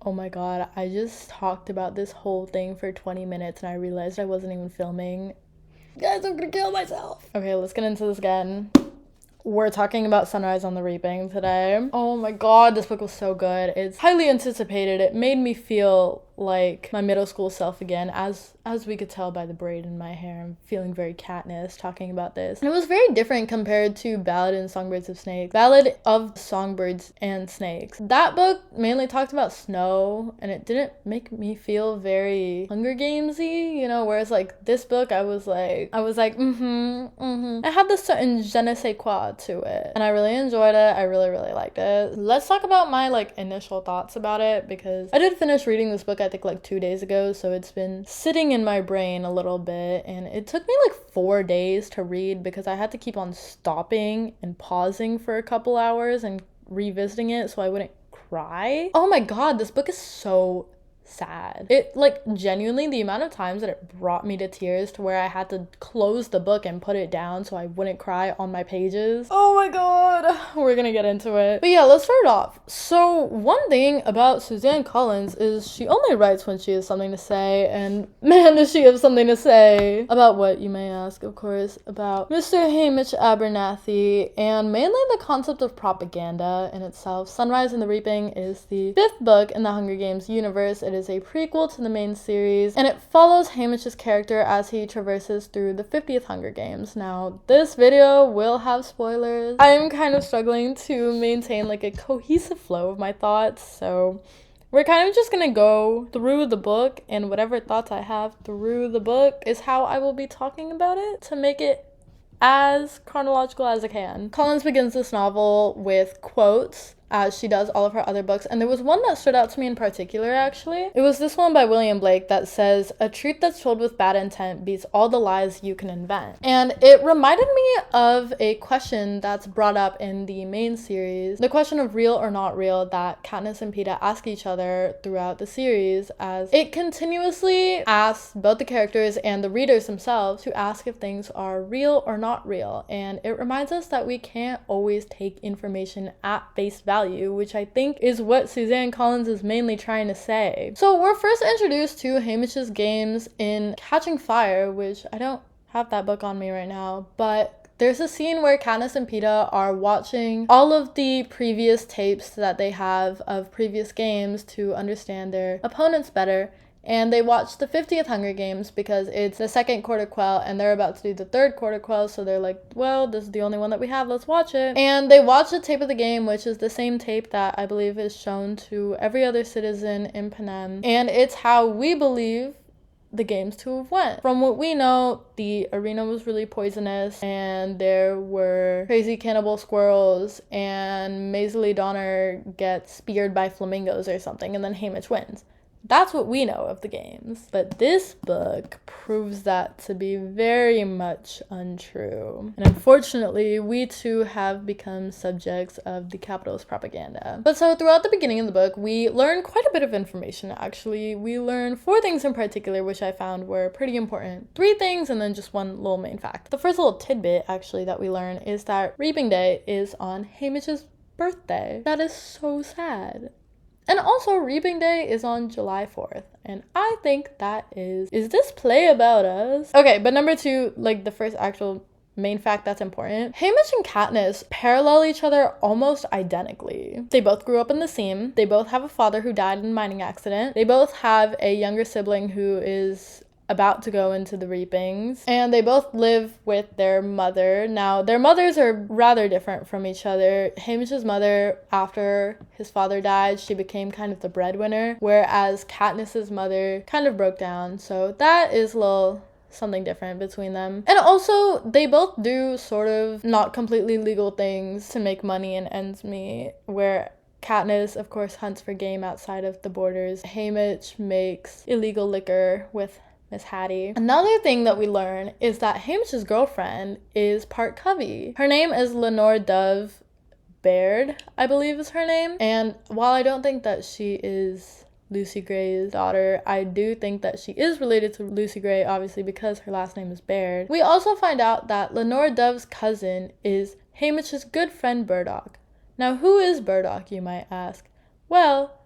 Oh my god, I just talked about this whole thing for 20 minutes and I realized I wasn't even filming. Guys, I'm gonna kill myself. Okay, let's get into this again. We're talking about Sunrise on the Reaping today. Oh my god, this book was so good. It's highly anticipated. It made me feel like my middle school self again, as we could tell by the braid in my hair. I'm feeling very Katniss talking about this. And it was very different compared to Ballad and Songbirds of Snakes. Ballad of Songbirds and Snakes. That book mainly talked about snow, and it didn't make me feel very Hunger Gamesy, you know, whereas like this book I was like, It had this certain je ne sais quoi to it. And I really enjoyed it. I really liked it. Let's talk about my like initial thoughts about it, because I did finish reading this book I think like 2 days ago, so it's been sitting in my brain a little bit, and it took me like 4 days to read because I had to keep on stopping and pausing for a couple hours and revisiting it so I wouldn't cry. Oh my god, this book is so sad. It like genuinely, the amount of times that it brought me to tears to where I had to close the book and put it down so I wouldn't cry on my pages. Oh my god, we're gonna get into it. But yeah, let's start off. So one thing about Suzanne Collins is she only writes when she has something to say, and man does she have something to say. About what, you may ask? Of course, about Mr. Hamish Abernathy, and mainly the concept of propaganda in itself. Sunrise and the Reaping is the 5th book in the Hunger Games universe. It is a prequel to the main series, and it follows Hamish's character as he traverses through the 50th Hunger Games. Now, this video will have spoilers. I am kind of struggling to maintain like a cohesive flow of my thoughts, so we're kind of just gonna go through the book, and whatever thoughts I have through the book is how I will be talking about it to make it as chronological as I can. Collins begins this novel with quotes, as she does all of her other books, and there was one that stood out to me in particular, actually. It was this one by William Blake that says, "A truth that's told with bad intent beats all the lies you can invent." And it reminded me of a question that's brought up in the main series, the question of real or not real that Katniss and Peeta ask each other throughout the series, as it continuously asks both the characters and the readers themselves to ask if things are real or not real. And it reminds us that we can't always take information at face value, which I think is what Suzanne Collins is mainly trying to say. So we're first introduced to Hamish's games in Catching Fire, which I don't have that book on me right now, but there's a scene where Katniss and Peeta are watching all of the previous tapes that they have of previous games to understand their opponents better. And they watch the 50th Hunger Games because it's the second quarter quell and they're about to do the third quarter quell, so they're like, well, this is the only one that we have, let's watch it. And they watch the tape of the game, which is the same tape that I believe is shown to every other citizen in Panem, and it's how we believe the games to have went. From what we know, the arena was really poisonous, and there were crazy cannibal squirrels, and Maisie Donner gets speared by flamingos or something, and then Hamish wins. That's what we know of the games. But this book proves that to be very much untrue. And unfortunately, we too have become subjects of the capitalist propaganda. But so throughout the beginning of the book, we learn quite a bit of information, actually. We learn 4 things in particular, which I found were pretty important. 3 things and then just one little main fact. The first little tidbit, actually, that we learn is that Reaping Day is on Hamish's birthday. That is so sad. And also, Reaping Day is on July 4th. And I think that is this play about us? Okay, but number 2, like the first actual main fact that's important. Hamish and Katniss parallel each other almost identically. They both grew up in the Seam. They both have a father who died in a mining accident. They both have a younger sibling who is about to go into the Reapings, and they both live with their mother. Now, their mothers are rather different from each other. Hamish's mother, after his father died, she became kind of the breadwinner, whereas Katniss's mother kind of broke down, so that is a little something different between them. And also, they both do sort of not completely legal things to make money and ends meet, where Katniss, of course, hunts for game outside of the borders. Hamish makes illegal liquor with Miss Hattie. Another thing that we learn is that Hamish's girlfriend is part Covey. Her name is Lenore Dove Baird, I believe is her name. And while I don't think that she is Lucy Gray's daughter, I do think that she is related to Lucy Gray, obviously, because her last name is Baird. We also find out that Lenore Dove's cousin is Hamish's good friend Burdock. Now, who is Burdock, you might ask? Well,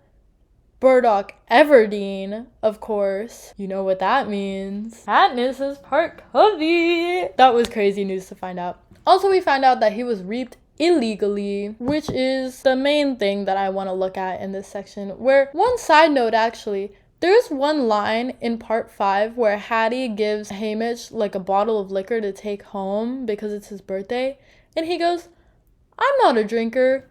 Burdock Everdeen, of course. You know what that means. Katniss is part Covey. That was crazy news to find out. Also, we found out that he was reaped illegally, which is the main thing that I want to look at in this section. Where, one side note actually, there's one line in part 5 where Hattie gives Haymitch like a bottle of liquor to take home because it's his birthday, and he goes, "I'm not a drinker."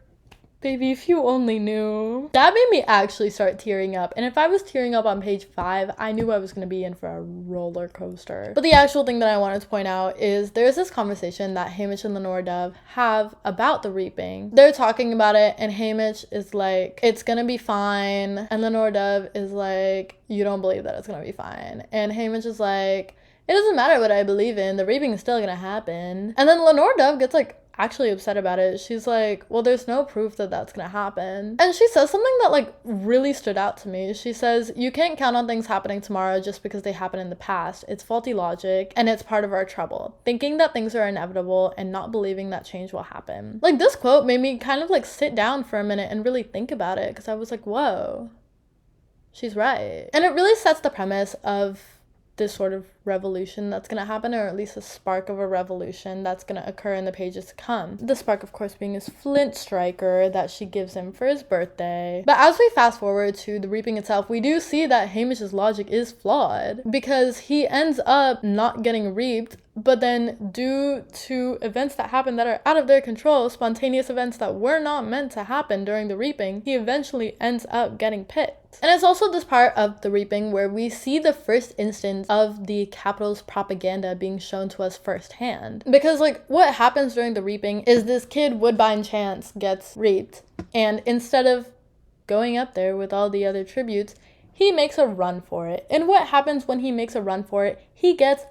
Baby, if you only knew. That made me actually start tearing up. And if I was tearing up on page 5, I knew I was going to be in for a roller coaster. But the actual thing that I wanted to point out is there's this conversation that Haymitch and Lenore Dove have about the reaping. They're talking about it, and Haymitch is like, "It's going to be fine." And Lenore Dove is like, "You don't believe that it's going to be fine." And Haymitch is like, "It doesn't matter what I believe in. The reaping is still going to happen." And then Lenore Dove gets like, actually upset about it. She's like, "Well, there's no proof that that's gonna happen." And she says something that like really stood out to me. She says, "You can't count on things happening tomorrow just because they happened in the past. It's faulty logic, and it's part of our trouble. Thinking that things are inevitable and not believing that change will happen." Like, this quote made me kind of like sit down for a minute and really think about it, because I was like, whoa, she's right. And it really sets the premise of this sort of revolution that's going to happen, or at least a spark of a revolution that's going to occur in the pages to come. The spark, of course, being his flint striker that she gives him for his birthday. But as we fast forward to the reaping itself, we do see that Haymitch's logic is flawed, because he ends up not getting reaped, but then due to events that happen that are out of their control, spontaneous events that were not meant to happen during the reaping, he eventually ends up getting picked. And it's also this part of the reaping where we see the first instance of the Capitol's propaganda being shown to us firsthand. Because like, what happens during the reaping is this kid Woodbine Chance gets reaped, and instead of going up there with all the other tributes, he makes a run for it. And what happens when he makes a run for it? He gets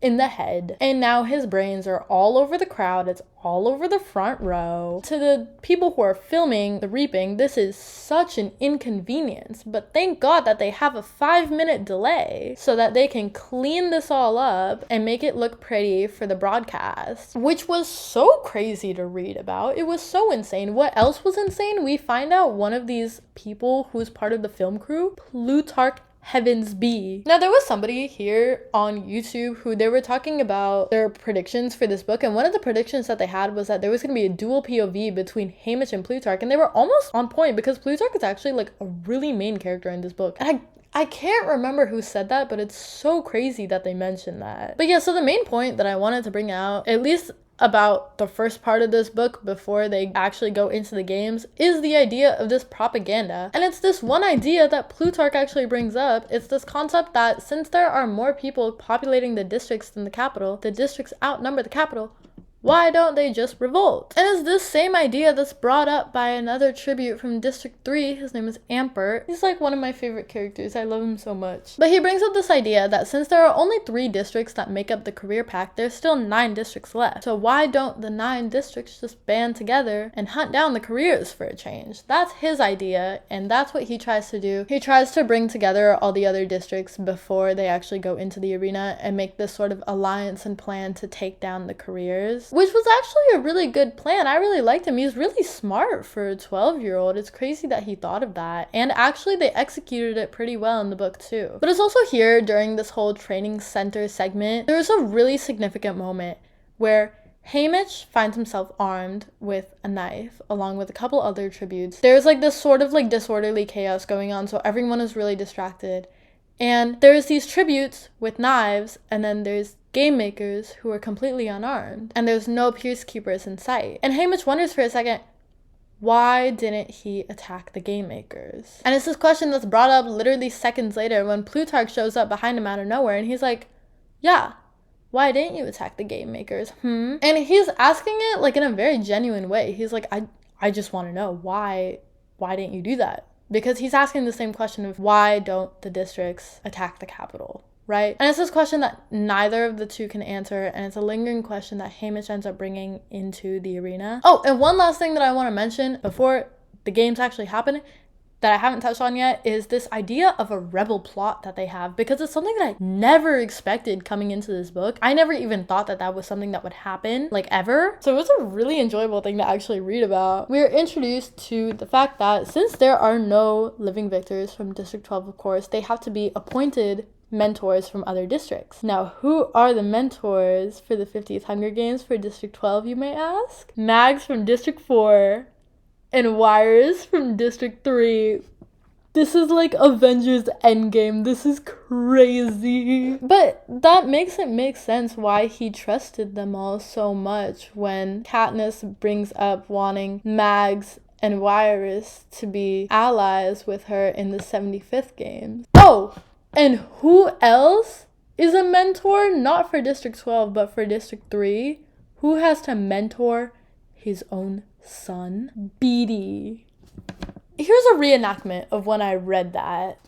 in the head, and now his brains are all over the crowd. It's all over the front row. To the people who are filming the reaping, this is such an inconvenience, but thank God that they have a 5-minute delay so that they can clean this all up and make it look pretty for the broadcast, which was so crazy to read about. It was so insane. What else was insane? We find out one of these people who's part of the film crew, Plutarch Heavens be. Now, there was somebody here on YouTube who they were talking about their predictions for this book, and one of the predictions that they had was that there was going to be a dual POV between Haymitch and Plutarch, and they were almost on point, because Plutarch is actually like a really main character in this book. And I can't remember who said that, but it's so crazy that they mentioned that. But yeah, so the main point that I wanted to bring out, at least about the first part of this book before they actually go into the games, is the idea of this propaganda. And it's this one idea that Plutarch actually brings up. It's this concept that since there are more people populating the districts than the capital, the districts outnumber the capital, why don't they just revolt? And it's this same idea that's brought up by another tribute from District 3. His name is Ampert. He's like one of my favorite characters. I love him so much. But he brings up this idea that since there are only 3 districts that make up the career pact, there's still 9 districts left. So why don't the 9 districts just band together and hunt down the careers for a change? That's his idea, and that's what he tries to do. He tries to bring together all the other districts before they actually go into the arena and make this sort of alliance and plan to take down the careers, which was actually a really good plan. I really liked him. He's really smart for a 12-year-old. It's crazy that he thought of that. And actually, they executed it pretty well in the book too. But it's also here during this whole training center segment, there's a really significant moment where Haymitch finds himself armed with a knife along with a couple other tributes. There's like this sort of like disorderly chaos going on, so everyone is really distracted. And there's these tributes with knives, and then there's game makers who are completely unarmed, and there's no Pierce Keepers in sight. And Haymitch wonders for a second, why didn't he attack the game makers? And it's this question that's brought up literally seconds later when Plutarch shows up behind him out of nowhere, and he's like, yeah, why didn't you attack the game makers? And he's asking it like in a very genuine way. He's like, I just want to know, why didn't you do that? Because he's asking the same question of why don't the districts attack the capital, right? And it's this question that neither of the two can answer, and it's a lingering question that Haymitch ends up bringing into the arena. Oh, and one last thing that I want to mention before the games actually happen that I haven't touched on yet is this idea of a rebel plot that they have, because it's something that I never expected coming into this book. I never even thought that that was something that would happen, like, ever. So it was a really enjoyable thing to actually read about. We are introduced to the fact that since there are no living victors from District 12, of course, they have to be appointed mentors from other districts. Now, who are the mentors for the 50th Hunger Games for District 12, you may ask? Mags from District 4 and Wires from District 3. This is like Avengers Endgame. This is crazy. But that makes it make sense why he trusted them all so much when Katniss brings up wanting Mags and Wires to be allies with her in the 75th Games. Oh! And who else is a mentor? Not for District 12, but for District 3. Who has to mentor his own son? Beetee. Here's a reenactment of when I read that.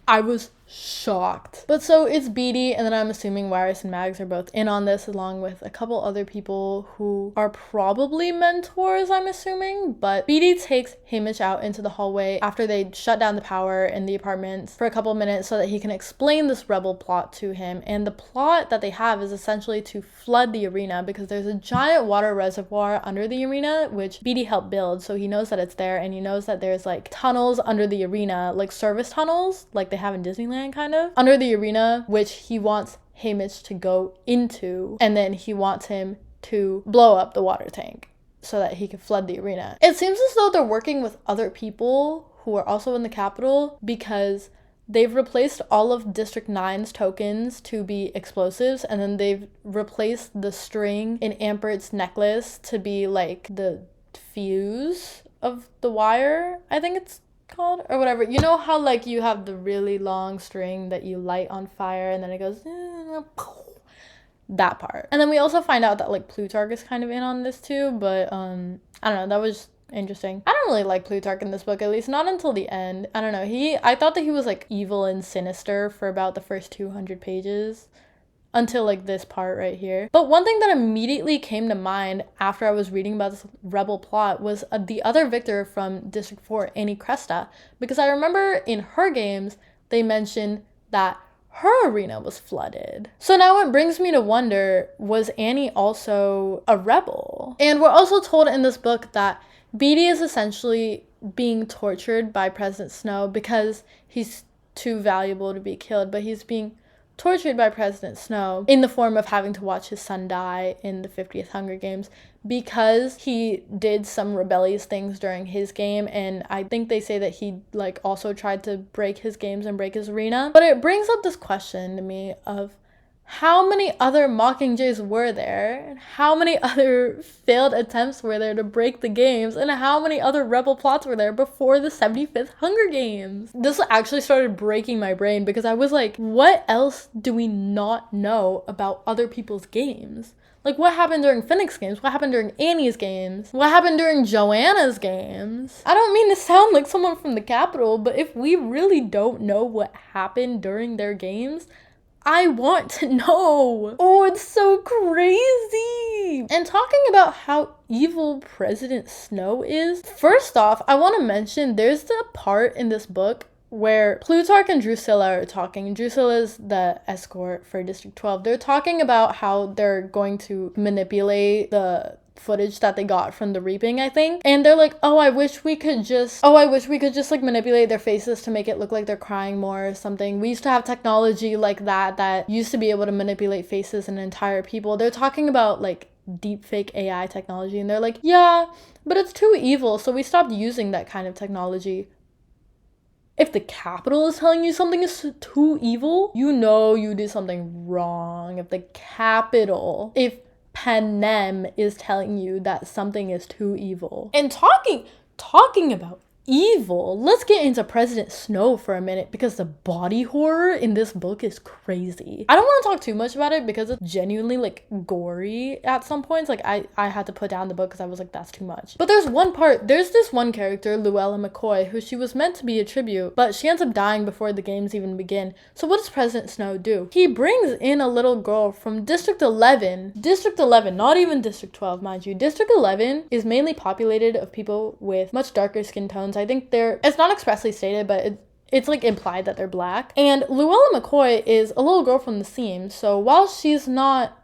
I was shocked. But so it's Beetee, and then I'm assuming Wyrus and Mags are both in on this, along with a couple other people who are probably mentors, I'm assuming. But Beetee takes Haymitch out into the hallway after they shut down the power in the apartments for a couple minutes so that he can explain this rebel plot to him. And the plot that they have is essentially to flood the arena, because there's a giant water reservoir under the arena, which Beetee helped build, so he knows that it's there, and he knows that there's like tunnels under the arena, like service tunnels, like they have in Disneyland, kind of, under the arena, which he wants Haymitch to go into, and then he wants him to blow up the water tank so that he can flood the arena. It seems as though they're working with other people who are also in the capital, because they've replaced all of District 9's tokens to be explosives, and then they've replaced the string in Ambert's necklace to be like the fuse of the wire, I think it's called, or whatever. You know how like you have the really long string that you light on fire and then it goes that part. And then we also find out that like Plutarch is kind of in on this too, but I don't know, that was interesting. I don't really like Plutarch in this book, at least not until the end. I don't know, I thought that he was like evil and sinister for about the first 200 pages until like this part right here. But one thing that immediately came to mind after I was reading about this rebel plot was the other victor from District 4, Annie Cresta, because I remember in her games they mentioned that her arena was flooded. So now it brings me to wonder, was Annie also a rebel? And we're also told in this book that Beetee is essentially being tortured by President Snow because he's too valuable to be killed, but he's being tortured by President Snow in the form of having to watch his son die in the 50th Hunger Games because he did some rebellious things during his game, and I think they say that he like also tried to break his games and break his arena. But it brings up this question to me of how many other Mockingjays were there, and how many other failed attempts were there to break the games, and how many other rebel plots were there before the 75th Hunger Games? This actually started breaking my brain, because I was like, what else do we not know about other people's games? Like, what happened during Phoenix games? What happened during Annie's games? What happened during Joanna's games? I don't mean to sound like someone from the Capitol, but if we really don't know what happened during their games, I want to know. Oh, it's so crazy. And talking about how evil President Snow is, first off, I want to mention there's the part in this book where Plutarch and Drusilla are talking. Drusilla is the escort for District 12. They're talking about how they're going to manipulate the footage that they got from the reaping, I think. And they're like, I wish we could just like manipulate their faces to make it look like they're crying more or something. We used to have technology like that used to be able to manipulate faces and entire people. They're talking about like deepfake AI technology, and they're like, yeah, but it's too evil, so we stopped using that kind of technology. If the Capitol is telling you something is too evil, you know you did something wrong. If Panem is telling you that something is too evil. And talking about evil. Let's get into President Snow for a minute because the body horror in this book is crazy. I don't want to talk too much about it because it's genuinely like gory at some points. Like I had to put down the book because I was like, that's too much. But there's this one character, Luella McCoy, who she was meant to be a tribute, but she ends up dying before the games even begin. So what does President Snow do? He brings in a little girl from District 11, not even District 12, mind you. District 11 is mainly populated of people with much darker skin tones. I think it's not expressly stated, but it's like implied that they're black. And Luella McCoy is a little girl from the seams. So while she's not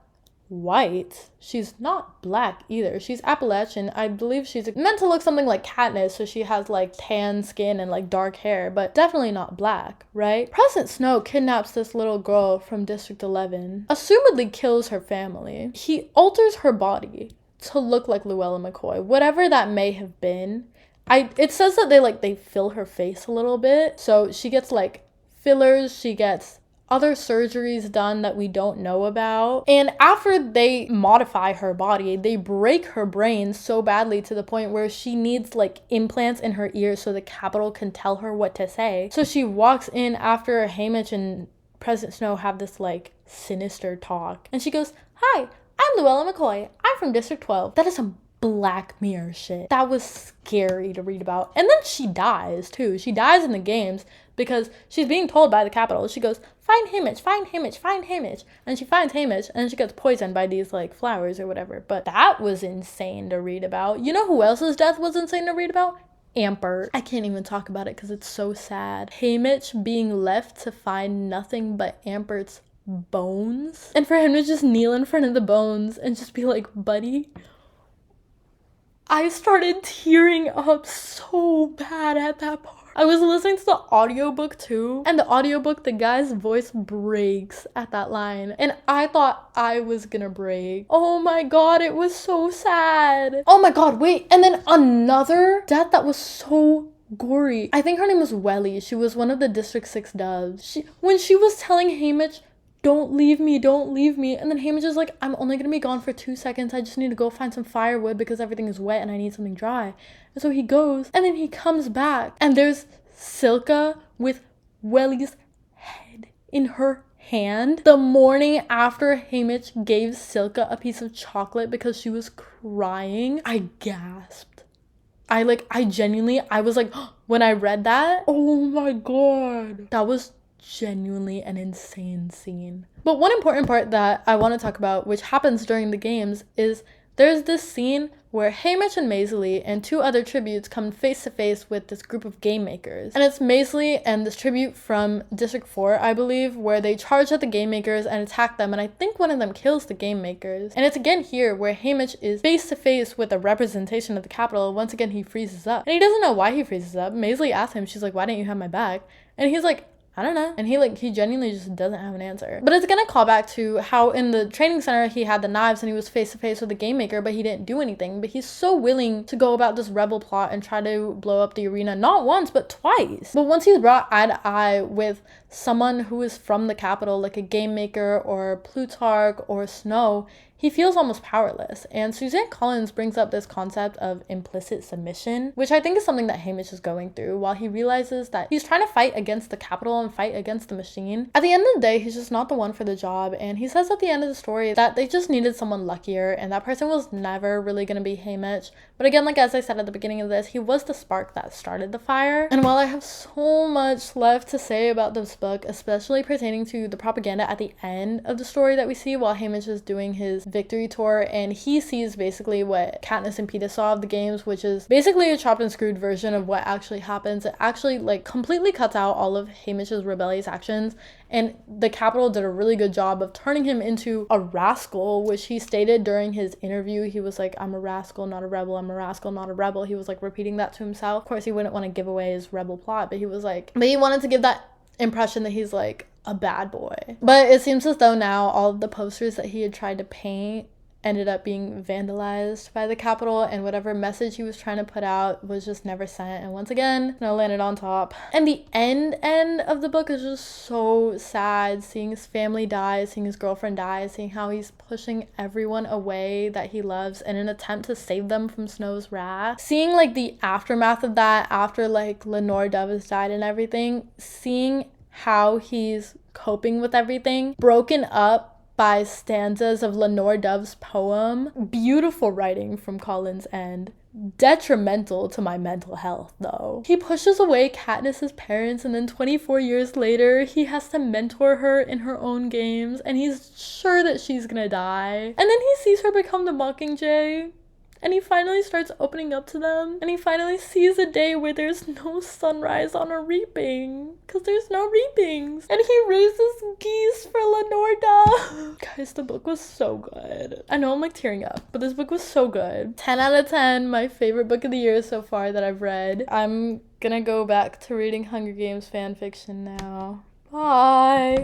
white, she's not black either. She's Appalachian. I believe she's meant to look something like Katniss, so she has like tan skin and like dark hair, but definitely not black, right? President Snow kidnaps this little girl from District 11, assumedly kills her family. He alters her body to look like Luella McCoy, whatever that may have been. It says that they fill her face a little bit. So she gets like fillers, she gets other surgeries done that we don't know about. And after they modify her body, they break her brain so badly to the point where she needs like implants in her ears so the Capitol can tell her what to say. So she walks in after Haymitch and President Snow have this like sinister talk. And she goes, "Hi, I'm Luella McCoy. I'm from District 12. That is some Black Mirror shit. That was scary to read about. And then she dies too. She dies in the games because she's being told by the Capitol. She goes, find Haymitch, find Haymitch, find Haymitch. And she finds Haymitch and she gets poisoned by these like flowers or whatever. But that was insane to read about. You know who else's death was insane to read about? Ampert. I can't even talk about it because it's so sad. Haymitch being left to find nothing but Ampert's bones. And for him to just kneel in front of the bones and just be like, buddy. I started tearing up so bad at that part. I was listening to the audiobook too, and the audiobook, the guy's voice breaks at that line, and I thought I was gonna break. Oh my god, it was so sad. Oh my god, wait, and then another death that was so gory. I think her name was Welly. She was one of the District 6 doves. When she was telling Haymitch, don't leave me, don't leave me. And then Haymitch is like, I'm only gonna be gone for 2 seconds. I just need to go find some firewood because everything is wet and I need something dry. And so he goes and then he comes back and there's Silka with Welly's head in her hand. The morning after Haymitch gave Silka a piece of chocolate because she was crying, I gasped. I was like, when I read that, oh my god. That was genuinely an insane scene. But one important part that I want to talk about, which happens during the games, is there's this scene where Haymitch and Maisley and 2 other tributes come face to face with this group of game makers. And it's Maisley and this tribute from District 4, I believe, where they charge at the game makers and attack them, and I think one of them kills the game makers. And it's again here where Haymitch is face to face with a representation of the Capitol. Once again, he freezes up. And he doesn't know why he freezes up. Maisley asks him, she's like, why didn't you have my back? And he's like, I don't know. And he genuinely just doesn't have an answer. But it's gonna call back to how in the training center he had the knives and he was face to face with the game maker, but he didn't do anything. But he's so willing to go about this rebel plot and try to blow up the arena, not once, but twice. But once he's brought eye to eye with someone who is from the Capitol, like a game maker or Plutarch or Snow, he feels almost powerless. And Suzanne Collins brings up this concept of implicit submission, which I think is something that Haymitch is going through while he realizes that he's trying to fight against the Capitol and fight against the machine. At the end of the day, he's just not the one for the job. And he says at the end of the story that they just needed someone luckier, and that person was never really going to be Haymitch. But again, like as I said at the beginning of this, he was the spark that started the fire. And while I have so much left to say about this book, especially pertaining to the propaganda at the end of the story that we see while Haymitch is doing his victory tour, and he sees basically what Katniss and Peeta saw of the games, which is basically a chopped and screwed version of what actually happens. It actually like completely cuts out all of Haymitch's rebellious actions, and the Capitol did a really good job of turning him into a rascal, which he stated during his interview. He was like, I'm a rascal, not a rebel. I'm a rascal, not a rebel. He was like repeating that to himself. Of course, he wouldn't want to give away his rebel plot, but he wanted to give that impression that he's like a bad boy. But it seems as though now all of the posters that he had tried to paint ended up being vandalized by the Capitol, and whatever message he was trying to put out was just never sent. And once again, I landed on top. And the end of the book is just so sad, seeing his family die, seeing his girlfriend die, seeing how he's pushing everyone away that he loves in an attempt to save them from Snow's wrath. Seeing like the aftermath of that, after like Lenore Dove has died and everything, seeing how he's coping with everything, broken up by stanzas of Lenore Dove's poem. Beautiful writing from Colin's End. Detrimental to my mental health, though. He pushes away Katniss's parents, and then 24 years later, he has to mentor her in her own games, and he's sure that she's gonna die. And then he sees her become the Mockingjay, and he finally starts opening up to them, and he finally sees a day where there's no sunrise on a reaping, because there's no reapings, and he raises geese for Lenore Dove. Guys, the book was so good. I know I'm like tearing up, but this book was so good. 10 out of 10, my favorite book of the year so far that I've read. I'm gonna go back to reading Hunger Games fan fiction now. Bye!